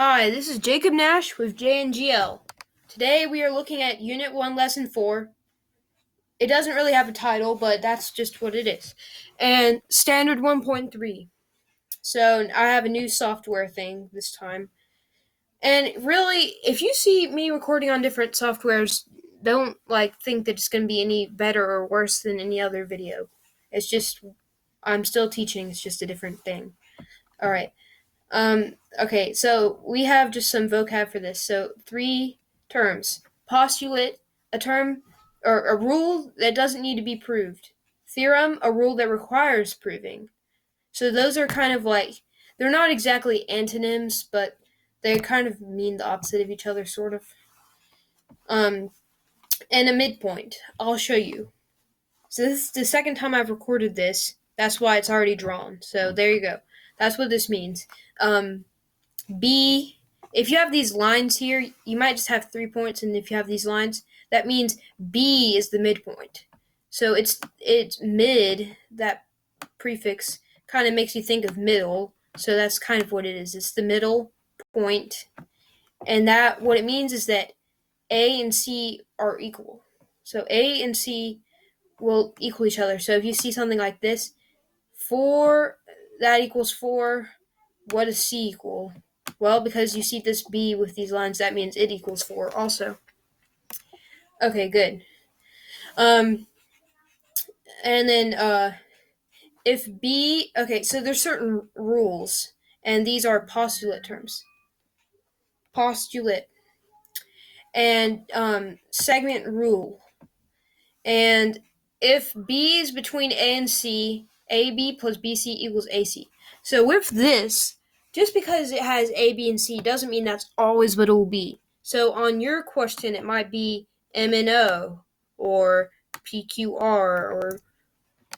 Hi, this is Jacob Nash with JNGL. Today we are looking at Unit 1, Lesson 4. It doesn't really have a title, but that's just what it is. And Standard 1.3. So I have a new software thing this time. And really, if you see me recording on different softwares, don't think that it's going to be any better or worse than any other video. It's just, I'm still teaching, it's just a different thing. Alright. Okay, so we have just some vocab for this. So 3 terms. Postulate, a term or a rule that doesn't need to be proved. Theorem, a rule that requires proving. So those are kind of they're not exactly antonyms, but they kind of mean the opposite of each other, sort of. And a midpoint. I'll show you. So this is the second time I've recorded this. That's why it's already drawn. So there you go. That's what this means. B, if you have these lines here, you might just have 3 points, and if you have these lines, that means B is the midpoint. So it's mid, that prefix kind of makes you think of middle, so that's kind of what it is. It's the middle point, and that what it means is that A and C are equal. So A and C will equal each other. So if you see something like this, 4, that equals 4, what does C equal? Well, because you see this B with these lines, that means it equals 4 also. Okay, good. And then if B, okay, so there's certain rules, and these are postulate terms. Postulate. And segment rule. And if B is between A and C, AB plus BC equals AC. So with this, just because it has A, B, and C doesn't mean that's always what it will be. So on your question, it might be M and O, or PQR, or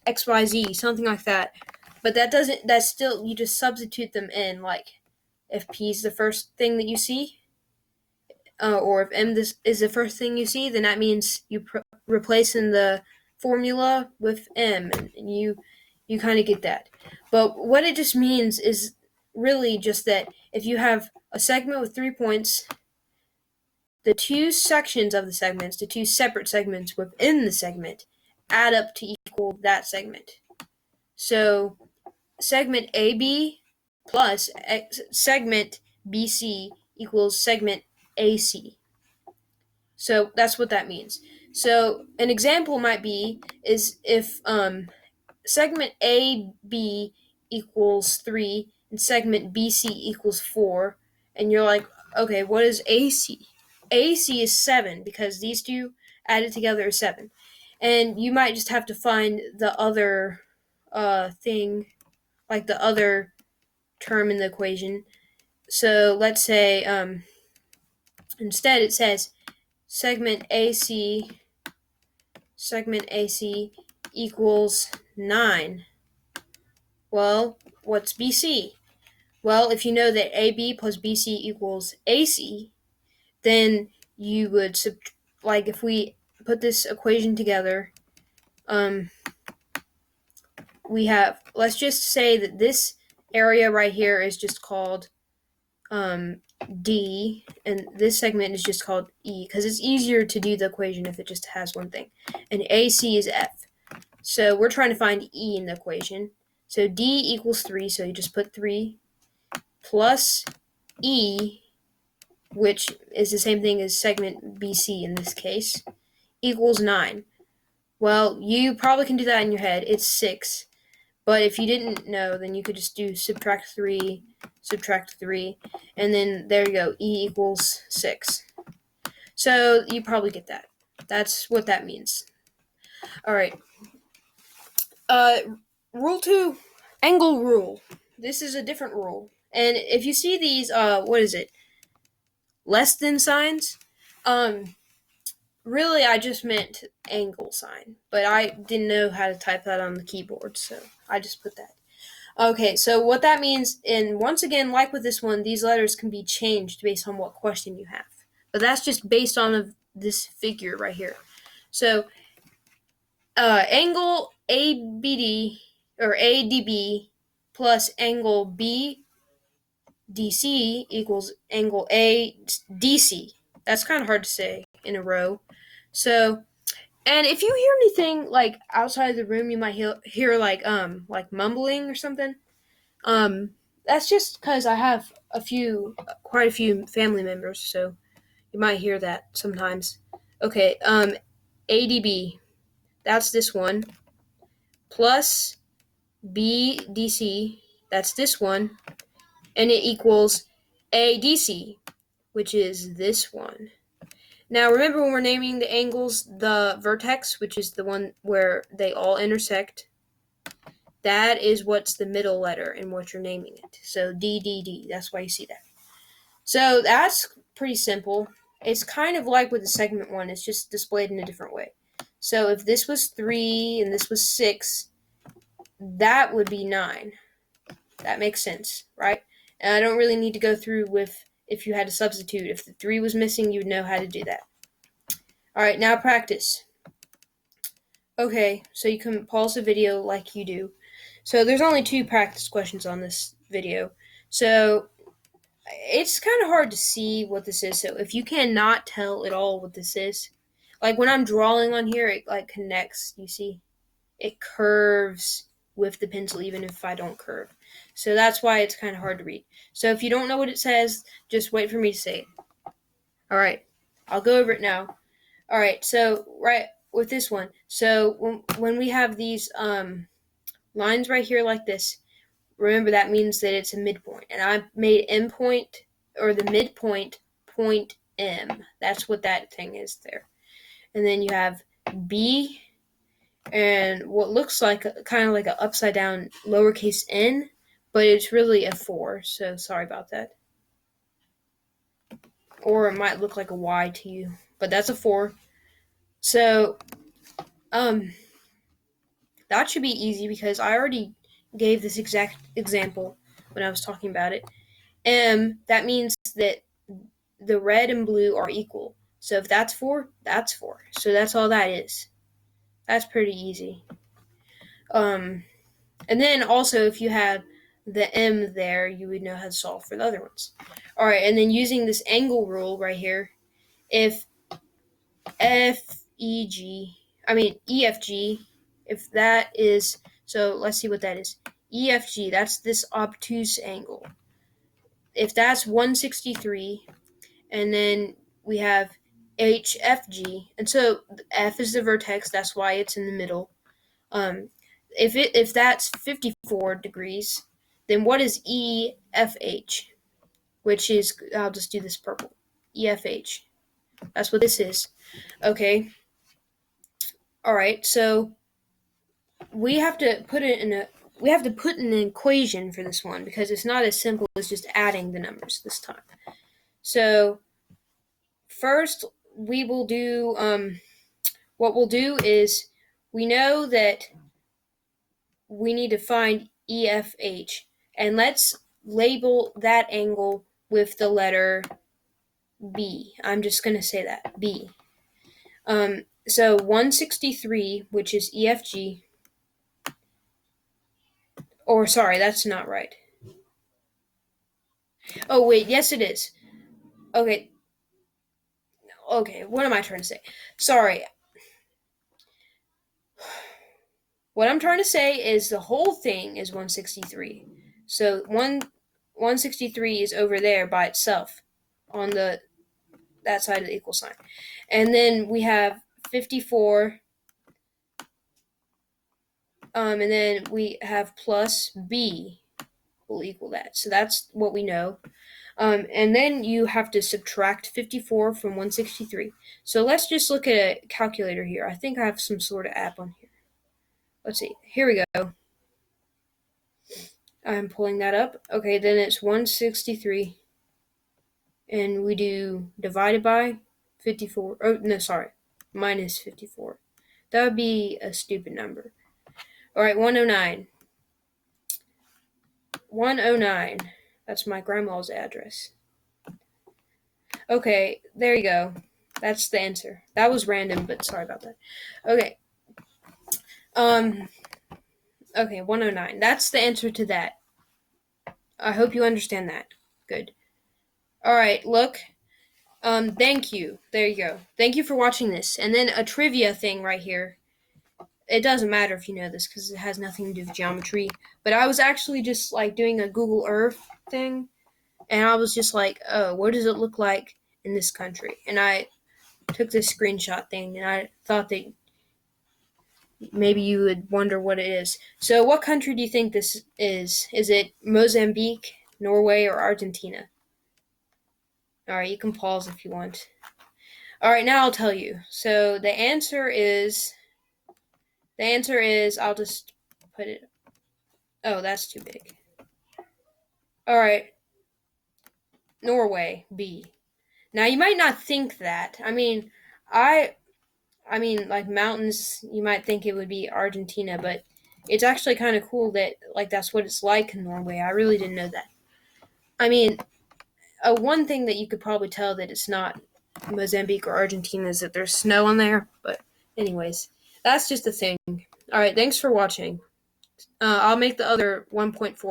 XYZ, something like that. But that's still, you just substitute them in, like if P is the first thing that you see, or if M is the first thing you see, then that means you replace in the formula with M, and you kind of get that. But what it just means is really just that if you have a segment with 3 points, the 2 sections of the segments, the 2 separate segments within the segment, add up to equal that segment. So segment AB plus segment BC equals segment AC. So that's what that means. So an example might be is if segment AB equals 3 and segment BC equals 4, and you're like, okay, what is AC? AC is 7, because these two added together is 7. And you might just have to find the other thing, like the other term in the equation. So let's say instead it says segment AC equals 9. Well, what's BC? Well, if you know that AB plus BC equals AC, then you would if we put this equation together, we have, let's just say that this area right here is just called D, and this segment is just called E, because it's easier to do the equation if it just has one thing. And AC is F. So we're trying to find E in the equation. So D equals 3, so you just put 3 plus E, which is the same thing as segment BC in this case, equals 9. Well, you probably can do that in your head. It's 6. But if you didn't know, then you could just do subtract 3, and then there you go, E equals 6. So you probably get that. That's what that means. All right. Rule 2, angle rule. This is a different rule. And if you see these, what is it? Less than signs? Really, I just meant angle sign, but I didn't know how to type that on the keyboard, so I just put that. Okay, so what that means, and once again, like with this one, these letters can be changed based on what question you have. But that's just based on this figure right here. So, angle ABD, or ADB, plus angle BDC DC equals angle ADC. That's kind of hard to say in a row. So, and if you hear anything like outside of the room, you might hear like mumbling or something. That's just because I have quite a few family members, so you might hear that sometimes. Okay, ADB, that's this one, plus BDC, that's this one, and it equals ADC, which is this one. Now remember when we're naming the angles, the vertex, which is the one where they all intersect, that is what's the middle letter in what you're naming it. So DDD, that's why you see that. So that's pretty simple. It's kind of like with the segment one, it's just displayed in a different way. So if this was 3 and this was 6, that would be 9. That makes sense, right? And I don't really need to go through with if you had to substitute. If the 3 was missing, you'd know how to do that. All right, now practice. Okay, so you can pause the video like you do. So there's only 2 practice questions on this video. So it's kind of hard to see what this is. So if you cannot tell at all what this is, like when I'm drawing on here, it like connects, you see? It curves with the pencil even if I don't curve. So that's why it's kind of hard to read. So if you don't know what it says, just wait for me to say it. All right, I'll go over it now. All right, so right with this one. So when we have these lines right here like this, remember that means that it's a midpoint. And I made endpoint, or the midpoint, point M. That's what that thing is there. And then you have B and what looks like kind of like an upside down lowercase n, but it's really a 4, so sorry about that. Or it might look like a Y to you, but that's a 4. So, that should be easy because I already gave this exact example when I was talking about it. M, that means that the red and blue are equal. So if that's 4, that's 4. So that's all that is. That's pretty easy. And then also if you had the M there, you would know how to solve for the other ones. All right, and then using this angle rule right here, if EFG, if that is, so let's see what that is. EFG, that's this obtuse angle. If that's 163, and then we have HFG, and so F is the vertex, that's why it's in the middle. If that's 54 degrees, then what is EFH? Which is, I'll just do this purple. EFH. That's what this is. Okay. All right. So we have to put an equation for this one because it's not as simple as just adding the numbers this time. So first we will do what we'll do is we know that we need to find EFH, and let's label that angle with the letter B. I'm just going to say that, B. So 163, which is EFG, or sorry, that's not right. Oh, wait, yes it is. Okay, what am I trying to say? Sorry. What I'm trying to say is the whole thing is 163. So 163 is over there by itself on that side of the equal sign. And then we have 54, and then we have plus B will equal that. So that's what we know. And then you have to subtract 54 from 163. So let's just look at a calculator here. I think I have some sort of app on here. Let's see. Here we go. I'm pulling that up. Okay, then it's 163. And we do divided by 54. Oh, no, sorry. Minus 54. That would be a stupid number. All right, 109. 109. That's my grandma's address. Okay, there you go. That's the answer. That was random, but sorry about that. Okay. Okay, 109. That's the answer to that. I hope you understand that. Good. All right, look. Thank you. There you go. Thank you for watching this. And then a trivia thing right here. It doesn't matter if you know this because it has nothing to do with geometry. But I was actually just like doing a Google Earth thing, and I was just like, oh, what does it look like in this country? And I took this screenshot thing, and I thought that maybe you would wonder what it is. So, what country do you think this is? Is it Mozambique, Norway, or Argentina? All right, you can pause if you want. All right, now I'll tell you. So the answer is, I'll just put it, oh, that's too big. All right, Norway, B. Now you might not think that. I mean, like mountains, you might think it would be Argentina, but it's actually kind of cool that like that's what it's like in Norway. I really didn't know that. I mean, one thing that you could probably tell that it's not Mozambique or Argentina is that there's snow on there. But anyways, that's just a thing. All right, thanks for watching. I'll make the other 1.4